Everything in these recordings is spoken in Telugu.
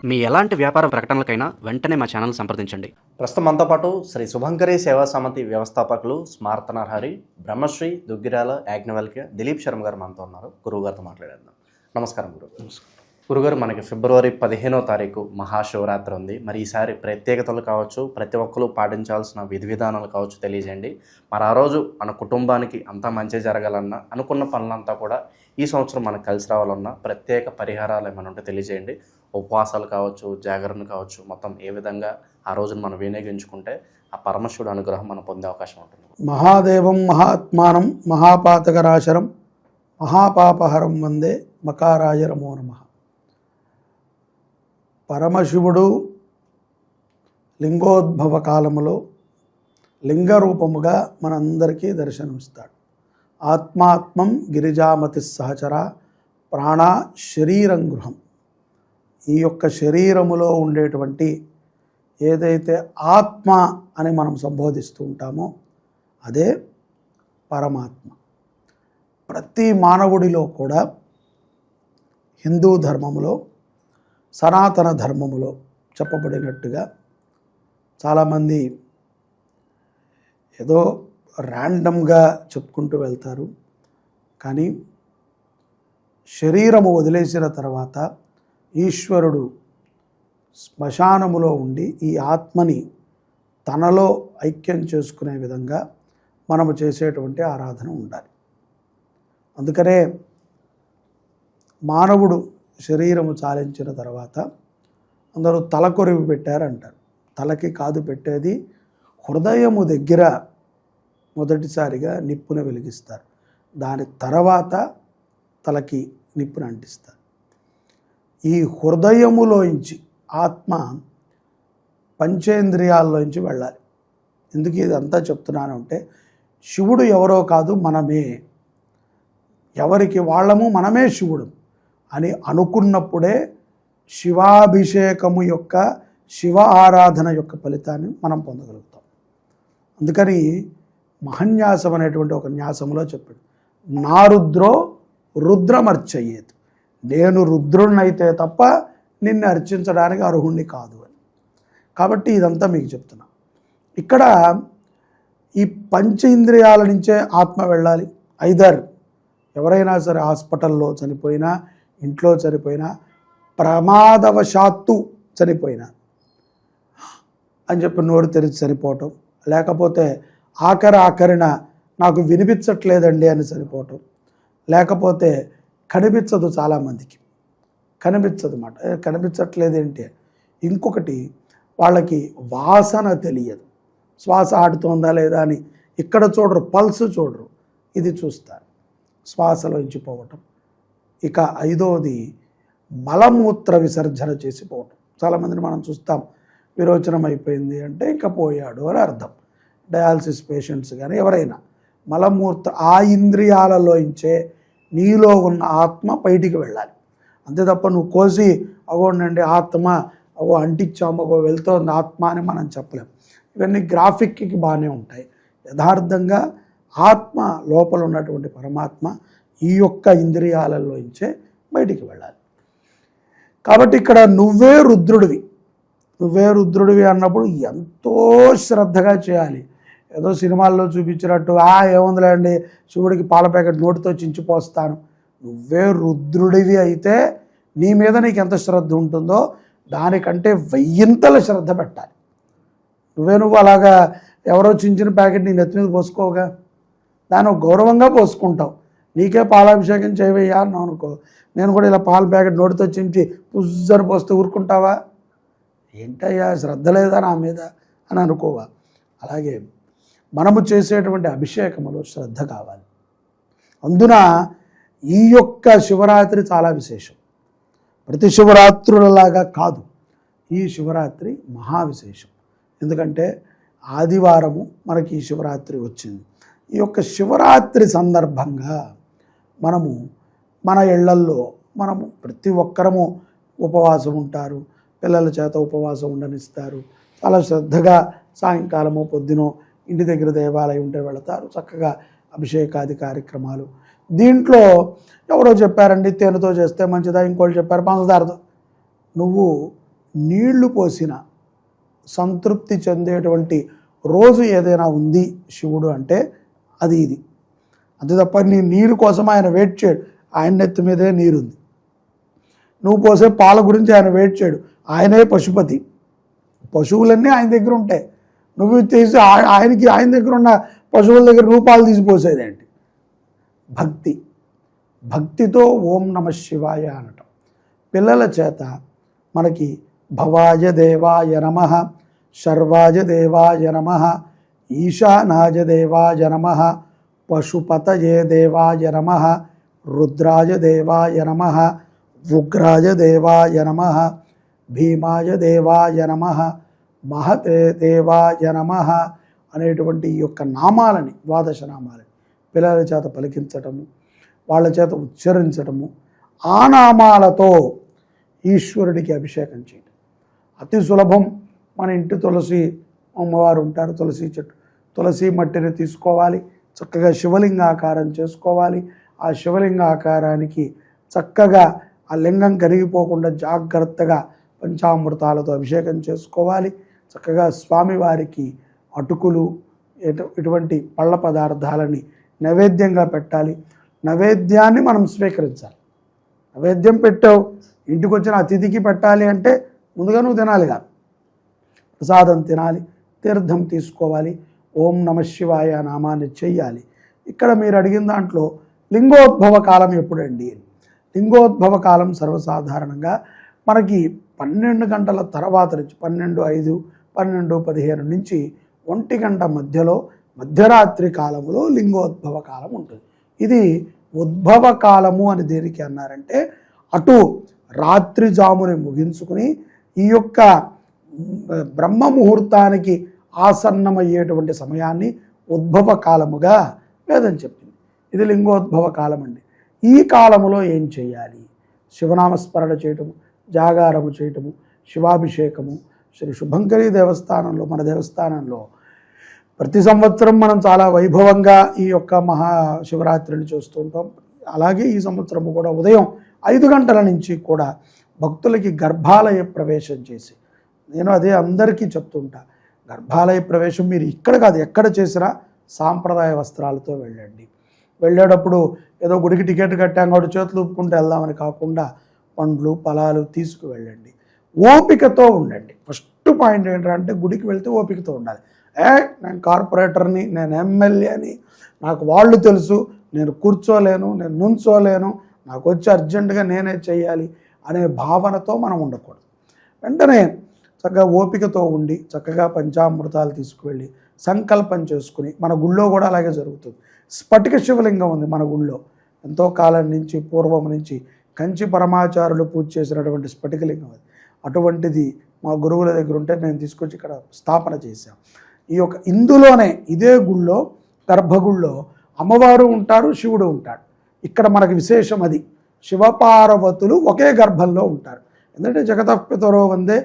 మీ ఎలాంటి వ్యాపార ప్రకటనలకైనా వెంటనే మా ఛానల్ సంప్రదించండి. ప్రస్తుతం మనతో పాటు శ్రీ శుభంకరి సేవా సమితి వ్యవస్థాపకులు స్మార్త నరహరి బ్రహ్మశ్రీ దుగ్గిరాల యాజ్ఞవల్క్య దిలీప్ శర్మ గారు మనతో ఉన్నారు. గురువు గారితో మాట్లాడేద్దాం. నమస్కారం గురువు. గురుగారు, మనకి ఫిబ్రవరి 15వ తారీఖు మహాశివరాత్రి ఉంది. మరి ఈసారి ప్రత్యేకతలు కావచ్చు, ప్రతి ఒక్కరు పాటించాల్సిన విధి విధానాలు కావచ్చు తెలియజేయండి. మరి ఆ రోజు మన కుటుంబానికి అంతా మంచి జరగాలన్నా, అనుకున్న పనులంతా కూడా ఈ సంవత్సరం మనకు కలిసి రావాలన్నా ప్రత్యేక పరిహారాలు ఏమైనా ఉంటే తెలియజేయండి. ఉపవాసాలు కావచ్చు, జాగరణ కావచ్చు, మొత్తం ఏ విధంగా ఆ రోజును మనం వినియోగించుకుంటే ఆ పరమశివుడు అనుగ్రహం మనం పొందే అవకాశం ఉంటుంది. మహాదేవం మహాత్మానం మహాపాతకరాశరం మహాపాపహరం వందే మకారాయ నమో నమః. పరమశివుడు లింగోద్భవ కాలములో లింగరూపముగా మనందరికీ దర్శనమిస్తాడు. ఆత్మాత్మం గిరిజామతి సహచర ప్రాణ శరీరం గృహం. ఈ యొక్క శరీరములో ఉండేటువంటి ఏదైతే ఆత్మ అని మనం సంబోధిస్తూ ఉంటామో అదే పరమాత్మ. ప్రతి మానవుడిలో కూడా హిందూ ధర్మములో, సనాతన ధర్మములో చెప్పబడినట్టుగా చాలామంది ఏదో ర్యాండమ్గా చెప్పుకుంటూ వెళ్తారు. కానీ శరీరము వదిలేసిన తర్వాత ఈశ్వరుడు శ్మశానములో ఉండి ఈ ఆత్మని తనలో ఐక్యం చేసుకునే విధంగా మనము చేసేటువంటి ఆరాధన ఉండాలి. అందుకనే మానవుడు శరీరము చాలించిన తర్వాత అందరూ తలకొరివి పెట్టారంటారు. తలకి కాదు పెట్టేది, హృదయము దగ్గర మొదటిసారిగా నిప్పును వెలిగిస్తారు. దాని తర్వాత తలకి నిప్పును అంటిస్తారు. ఈ హృదయములోంచి ఆత్మ పంచేంద్రియాల్లోంచి వెళ్ళాలి. ఎందుకు ఇదంతా చెప్తున్నాను అంటే, శివుడు ఎవరో కాదు, మనమే. ఎవరికి వాళ్ళము మనమే శివుడు అని అనుకున్నప్పుడే శివాభిషేకము యొక్క, శివ ఆరాధన యొక్క ఫలితాన్ని మనం పొందగలుగుతాం. అందుకని మహన్యాసం అనేటువంటి ఒక న్యాసములో చెప్పాడు, నా రుద్రో రుద్రమర్చయ్యేది. నేను రుద్రుణ్ణైతే తప్ప నిన్ను అర్చించడానికి అర్హుణ్ణి కాదు అని. కాబట్టి ఇదంతా మీకు చెప్తున్నా. ఇక్కడ ఈ పంచ ఇంద్రియాల నుంచే ఆత్మ వెళ్ళాలి. ఐదర్ ఎవరైనా సరే హాస్పిటల్లో చనిపోయినా, ఇంట్లో చనిపోయినా, ప్రమాదవశాత్తు చనిపోయినా అని చెప్పి నోరు తెరిచి చనిపోవటం, లేకపోతే ఆఖరిన నాకు వినిపించట్లేదండి అని చనిపోవటం, లేకపోతే కనిపించదు, చాలామందికి కనిపించదు మాట. కనిపించట్లేదేంటి? ఇంకొకటి, వాళ్ళకి వాసన తెలియదు, శ్వాస ఆడుతోందా లేదా అని ఇక్కడ చూడరు, పల్స్ చూడరు, ఇది చూస్తారు, శ్వాసలోంచి పోవటం. ఇక ఐదవది మలమూత్ర విసర్జన చేసిపోవటం. చాలామందిని మనం చూస్తాం, విరోచనం అయిపోయింది అంటే ఇంకా పోయాడు అని అర్థం. డయాలసిస్ పేషెంట్స్ కానీ ఎవరైనా మలమూత్ర, ఆ ఇంద్రియాలలోంచే నీలో ఉన్న ఆత్మ బయటికి వెళ్ళాలి. అంతే తప్ప నువ్వు కోసి అగోండి ఆత్మ అగో అంటించాము అగో వెళ్తోంది ఆత్మ అని మనం చెప్పలేం. ఇవన్నీ గ్రాఫిక్కి బాగానే ఉంటాయి. యథార్థంగా ఆత్మ లోపల ఉన్నటువంటి పరమాత్మ ఈ యొక్క ఇంద్రియాలలోంచే బయటికి వెళ్ళాలి. కాబట్టి ఇక్కడ నువ్వే రుద్రుడివి అన్నప్పుడు ఎంతో శ్రద్ధగా చేయాలి. ఏదో సినిమాల్లో చూపించినట్టు ఏముందిలేండి శివుడికి పాల ప్యాకెట్ నోటితో చించిపోస్తాను. నువ్వే రుద్రుడివి అయితే నీ మీద నీకు ఎంత శ్రద్ధ ఉంటుందో దానికంటే 1000ంతల శ్రద్ధ పెట్టాలి. నువ్వు అలాగా ఎవరో చించిన ప్యాకెట్ నీ నెత్తి మీద పోసుకోగా, దాన్ని గౌరవంగా పోసుకుంటావు. నీకే పాలాభిషేకం చేయవయ్యా అన్నావు అనుకో, నేను కూడా ఇలా పాల ప్యాకెట్ నోటితో చించి పుజ్జని పోస్తే ఊరుకుంటావా? ఏంటయ్యా శ్రద్ధ లేదా నా మీద అని అనుకోవా? అలాగే మనము చేసేటువంటి అభిషేకములో శ్రద్ధ కావాలి. అందున ఈ యొక్క శివరాత్రి చాలా విశేషం. ప్రతి శివరాత్రులలాగా కాదు, ఈ శివరాత్రి మహావిశేషం. ఎందుకంటే ఆదివారము మనకి ఈ శివరాత్రి వచ్చింది. ఈ యొక్క శివరాత్రి సందర్భంగా మనము మన ఇళ్లల్లో మనము ప్రతి ఒక్కరము ఉపవాసం ఉంటారు, పిల్లల చేత ఉపవాసం ఉండనిస్తారు. చాలా శ్రద్ధగా సాయంకాలమో పొద్దునో ఇంటి దగ్గర దేవాలయం ఉంటే వెళతారు, చక్కగా అభిషేకాది కార్యక్రమాలు. దీంట్లో ఎవరో చెప్పారండి తేనెతో చేస్తే మంచిదా, ఇంకోళ్ళు చెప్పారు పంచదారతో. నువ్వు నీళ్లు పోసిన సంతృప్తి చెందేటువంటి రోజు ఏదైనా ఉంది శివుడు అంటే అది ఇది. అంతే తప్ప నీ నీరు కోసం ఆయన వెయిట్ చేయడు, ఆయన నెత్తి మీదే నీరుంది. నువ్వు పోసే పాల గురించి ఆయన వెయిట్ చేయడు, ఆయనే పశుపతి. పశువులన్నీ ఆయన దగ్గర ఉంటాయి. నువ్వు తీసి ఆయన దగ్గర ఉన్న పశువుల దగ్గర రూపాలు తీసిపోసేదేంటి? భక్తి, భక్తితో ఓం నమ శివాయ అనటం. పిల్లల చేత మనకి భవాయ దేవాయ నమః, శర్వాయ దేవాయ నమః, ఈశానాయ దేవాయ నమః, పశుపతయే దేవాయ నమః, రుద్రాయ దేవాయ నమః, ఉగ్రాయ దేవాయ నమః, భీమాయ దేవాయ నమః, మహతే దేవాయ నమః అనేటువంటి ఈ యొక్క నామాలని, ద్వాదశ నామాలని పిల్లల చేత పలికించటము, వాళ్ళ చేత ఉచ్చరించటము, ఆ నామాలతో ఈశ్వరుడికి అభిషేకం చేయడం అతి సులభం. మన ఇంటి తులసి అమ్మవారు ఉంటారు, తులసి చెట్టు, తులసి మట్టిని తీసుకోవాలి, చక్కగా శివలింగాకారం చేసుకోవాలి. ఆ శివలింగాకారానికి చక్కగా ఆ లింగం కరిగిపోకుండా జాగ్రత్తగా పంచామృతాలతో అభిషేకం చేసుకోవాలి. చక్కగా స్వామివారికి అటుకులు ఇటువంటి పళ్ళ పదార్థాలని నైవేద్యంగా పెట్టాలి. నైవేద్యాన్ని మనం స్వీకరించాలి. నైవేద్యం పెట్టావు, ఇంటికి వచ్చిన అతిథికి పెట్టాలి అంటే ముందుగా నువ్వు తినాలిగా, ప్రసాదం తినాలి, తీర్థం తీసుకోవాలి, ఓం నమ శివాయ నామాన్ని చెయ్యాలి. ఇక్కడ మీరు అడిగిన దాంట్లో లింగోద్భవ కాలం ఎప్పుడండి? లింగోద్భవ కాలం సర్వసాధారణంగా మనకి 12 గంటల తర్వాత నుంచి 12:05, 12:15 నుంచి 1 గంట మధ్యలో మధ్యరాత్రి కాలములో లింగోద్భవ కాలం ఉంటుంది. ఇది ఉద్భవ కాలము అని దేనికి అన్నారంటే, అటు రాత్రి జాముని ముగించుకుని ఈ యొక్క బ్రహ్మ ముహూర్తానికి ఆసన్నమయ్యేటువంటి సమయాన్ని ఉద్భవ కాలముగా వేదం చెప్పింది. ఇది లింగోద్భవ కాలం అండి. ఈ కాలములో ఏం చేయాలి? శివనామస్మరణ చేయటము, జాగారము చేయటము, శివాభిషేకము. శ్రీ శుభంకరి దేవస్థానంలో, మన దేవస్థానంలో ప్రతి సంవత్సరం మనం చాలా వైభవంగా ఈ యొక్క మహాశివరాత్రిని చూస్తూ ఉంటాం. అలాగే ఈ సంవత్సరము కూడా ఉదయం 5 గంటల నుంచి కూడా భక్తులకి గర్భాలయ ప్రవేశం చేసి, నేను అదే అందరికీ చెప్తుంటా, గర్భాలయ ప్రవేశం మీరు ఇక్కడ కాదు ఎక్కడ చేసినా సాంప్రదాయ వస్త్రాలతో వెళ్ళండి. వెళ్ళేటప్పుడు ఏదో గుడికి టికెట్ కట్టాం కాబట్టి చేతులు ఊపుకుంటూ వెళ్దామని కాకుండా పండ్లు ఫలాలు తీసుకువెళ్ళండి. ఓపికతో ఉండండి. ఫస్ట్ పాయింట్ ఏంటంటే గుడికి వెళ్తే ఓపికతో ఉండాలి. నేను కార్పొరేటర్ని, నేను ఎమ్మెల్యేని, నాకు వాళ్ళు తెలుసు, నేను కూర్చోలేను, నేను నుంచోలేను, నాకు వచ్చి అర్జెంటుగా నేనే చేయాలి అనే భావనతో మనం ఉండకూడదు. వెంటనే చక్కగా ఓపికతో ఉండి చక్కగా పంచామృతాలు తీసుకువెళ్ళి సంకల్పం చేసుకుని, మన గుళ్ళో కూడా అలాగే జరుగుతుంది. స్ఫటిక శివలింగం ఉంది మన గుళ్ళో, ఎంతో కాలం నుంచి పూర్వం నుంచి కంచి పరమాచారులు పూజ చేసినటువంటి స్ఫటికలింగం అది. అటువంటిది మా గురువుల దగ్గర ఉంటే నేను తీసుకొచ్చి ఇక్కడ స్థాపన చేశాం. ఈ యొక్క ఇందులోనే ఇదే గుళ్ళో, గర్భగుళ్ళో అమ్మవారు ఉంటారు, శివుడు ఉంటాడు. ఇక్కడ మనకు విశేషం అది, శివపార్వతులు ఒకే గర్భంలో ఉంటారు. ఎందుకంటే జగతఃపితరో వందే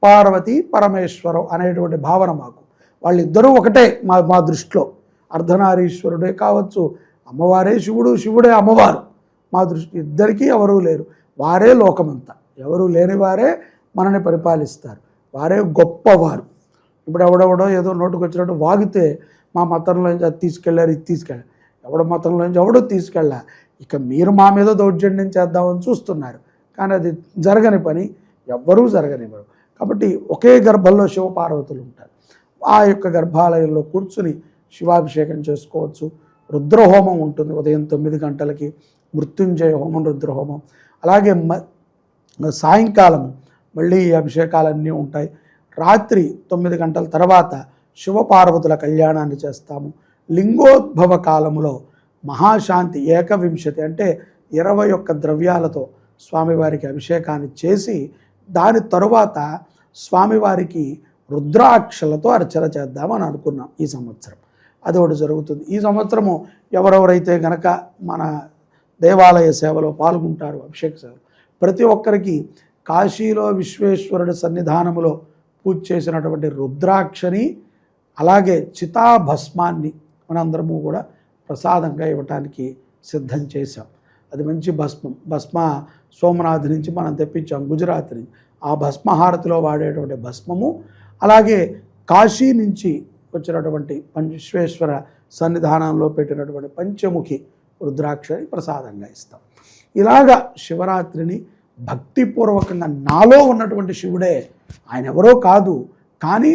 పార్వతీ పరమేశ్వరం అనేటువంటి భావన మాకు. వాళ్ళిద్దరూ ఒకటే మా దృష్టిలో. అర్ధనారీశ్వరుడే కావచ్చు, అమ్మవారే శివుడు, శివుడే అమ్మవారు. మా దృష్టి ఇద్దరికీ ఎవరూ లేరు, వారే లోకమంతా. ఎవరూ లేని వారే మనని పరిపాలిస్తారు, వారే గొప్పవారు. ఇప్పుడు ఎవడెవడో ఏదో నోటుకు వచ్చినట్టు వాగితే మా మతంలోంచి అది తీసుకెళ్ళారు, ఇది తీసుకెళ్ళారు, ఎవడో మతంలోంచి ఎవడో తీసుకెళ్ళా, ఇక మీరు మా మీద దౌర్జన్యం చేద్దామని చూస్తున్నారు. కానీ అది జరగని పని, ఎవ్వరూ జరగనివ్వరు. కాబట్టి ఒకే గర్భంలో శివపార్వతులు ఉంటారు. ఆ యొక్క గర్భాలయంలో కూర్చుని శివాభిషేకం చేసుకోవచ్చు. రుద్రహోమం ఉంటుంది ఉదయం 9 గంటలకి, మృత్యుంజయ హోమం, రుద్రహోమం. అలాగే సాయంకాలం మళ్ళీ ఈ అభిషేకాలన్నీ ఉంటాయి. రాత్రి 9 గంటల తర్వాత శివపార్వతుల కళ్యాణాన్ని చేస్తాము. లింగోద్భవ కాలంలో మహాశాంతి 21 అంటే 21 ద్రవ్యాలతో స్వామివారికి అభిషేకాన్ని చేసి, దాని తరువాత స్వామివారికి రుద్రాక్షలతో అర్చన చేద్దామని అనుకున్నాం ఈ సంవత్సరం. అది ఒకటి జరుగుతుంది. ఈ సంవత్సరము ఎవరెవరైతే గనక మన దేవాలయ సేవలో పాల్గొంటారో, అభిషేక సేవలో, ప్రతి ఒక్కరికి కాశీలో విశ్వేశ్వరుడి సన్నిధానములో పూజ చేసినటువంటి రుద్రాక్షని, అలాగే చితాభస్మాన్ని మనందరము కూడా ప్రసాదంగా ఇవ్వటానికి సిద్ధం చేశాం. అది మంచి భస్మ సోమనాథ్ నుంచి మనం తెప్పించాం, గుజరాత్ నుంచి. ఆ భస్మహారతిలో వాడేటువంటి భస్మము, అలాగే కాశీ నుంచి వచ్చినటువంటి విశ్వేశ్వర సన్నిధానంలో పెట్టినటువంటి పంచముఖి రుద్రాక్షని ప్రసాదంగా ఇస్తాం. ఇలాగా శివరాత్రిని భక్తిపూర్వకంగా, నాలో ఉన్నటువంటి శివుడే, ఆయన ఎవరో కాదు, కానీ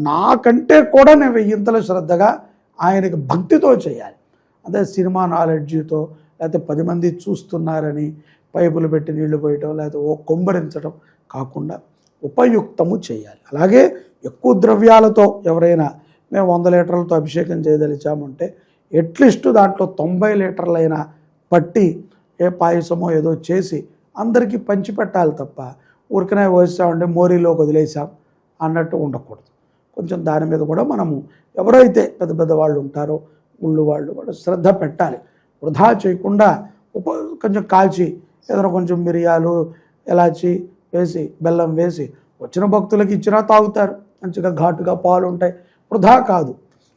నాకంటే కూడా నేను వెయ్యింతల శ్రద్ధగా ఆయనకి భక్తితో చేయాలి. అదే సినిమా నాలెడ్జితో, లేకపోతే 10 మంది చూస్తున్నారని పైపులు పెట్టి నీళ్లు పోయటం, లేకపోతే కొమ్మరించడం కాకుండా ఉపయుక్తము చేయాలి. అలాగే ఎక్కువ ద్రవ్యాలతో ఎవరైనా మేము 100 లీటర్లతో అభిషేకం చేయదలిచామంటే అట్లీస్ట్ దాంట్లో 90 లీటర్లైనా పట్టి ఏ పాయసమో ఏదో చేసి అందరికీ పంచిపెట్టాలి తప్ప ఊరికనే వేసామంటే మోరీలోకి వదిలేసాం అన్నట్టు ఉండకూడదు. కొంచెం దాని మీద కూడా మనము ఎవరైతే పెద్ద పెద్ద వాళ్ళు ఉంటారో ఊళ్ళు వాళ్ళు కూడా శ్రద్ధ పెట్టాలి. వృధా చేయకుండా కొంచెం కాల్చి ఏదైనా కొంచెం మిరియాలు ఎలాచి వేసి బెల్లం వేసి వచ్చిన భక్తులకి ఇచ్చినా తాగుతారు. మంచిగా ఘాటుగా పాలు ఉంటాయి. వృధా కాదు.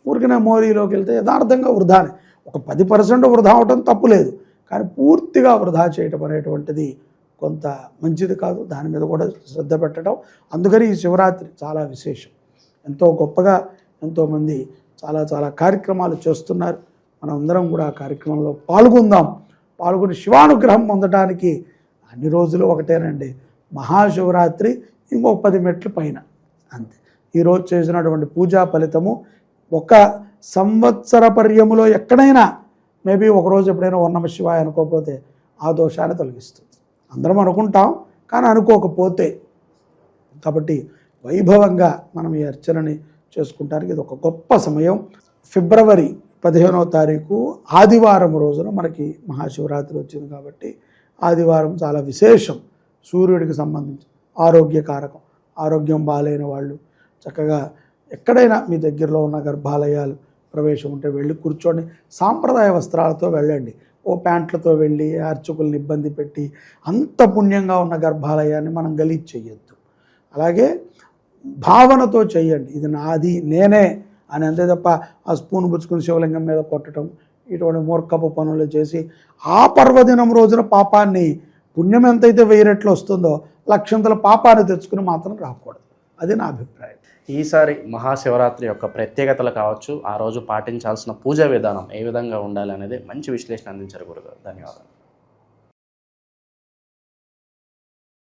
ఊరికనే మోరీలోకి వెళ్తే యథార్థంగా వృధానే. ఒక 10% వృధా అవటం తప్పు లేదు, కానీ పూర్తిగా వృధా చేయటం అనేటువంటిది కొంత మంచిది కాదు. దాని మీద కూడా శ్రద్ధ పెట్టడం. అందుకని ఈ శివరాత్రి చాలా విశేషం. ఎంతో గొప్పగా ఎంతోమంది చాలా చాలా కార్యక్రమాలు చేస్తున్నారు. మనం అందరం కూడా ఆ కార్యక్రమంలో పాల్గొని శివానుగ్రహం పొందడానికి అన్ని రోజులు ఒకటేనండి. మహాశివరాత్రి ఇంకో 10 మెట్లు పైన అంతే. ఈరోజు చేసినటువంటి పూజా ఫలితము ఒక సంవత్సర పర్యములో ఎక్కడైనా మేబీ ఒకరోజు ఎప్పుడైనా ఓం నమః శివాయ అనుకోకపోతే ఆ దోషాన్ని తొలగిస్తుంది. అందరం అనుకుంటాం, కానీ అనుకోకపోతే. కాబట్టి వైభవంగా మనం ఈ అర్చనని చేసుకుంటానికి ఇది ఒక గొప్ప సమయం. ఫిబ్రవరి 15వ తారీఖు ఆదివారం రోజున మనకి మహాశివరాత్రి వచ్చింది కాబట్టి ఆదివారం చాలా విశేషం. సూర్యుడికి సంబంధించి ఆరోగ్యకారకం. ఆరోగ్యం బాగాలేని వాళ్ళు చక్కగా ఎక్కడైనా మీ దగ్గరలో ఉన్న గర్భాలయాలు ప్రవేశం ఉంటే వెళ్ళి కూర్చోండి. సాంప్రదాయ వస్త్రాలతో వెళ్ళండి. ఓ ప్యాంట్లతో వెళ్ళి అర్చకుల్ని ఇబ్బంది పెట్టి అంత పుణ్యంగా ఉన్న గర్భాలయాన్ని మనం గలీజ్ చేయొద్దు. అలాగే భావనతో చేయండి, ఇది నాది నేనే అని. అంతే తప్ప ఆ స్పూన్ పుచ్చుకుని శివలింగం మీద కొట్టడం ఇటువంటి మూర్ఖపు పనులు చేసి ఆ పర్వదినం రోజున పాపాన్ని, పుణ్యం ఎంతైతే 1000 రెట్లు వస్తుందో 1,00,000 పాపాన్ని తెచ్చుకుని మాత్రం రాకూడదు. అది నా అభిప్రాయం. ఈసారి మహాశివరాత్రి యొక్క ప్రత్యేకతలు కావచ్చు, ఆ రోజు పాటించాల్సిన పూజా విధానం ఏ విధంగా ఉండాలి అనేది మంచి విశ్లేషణ అందించారు గురుగారు. ధన్యవాదాలు.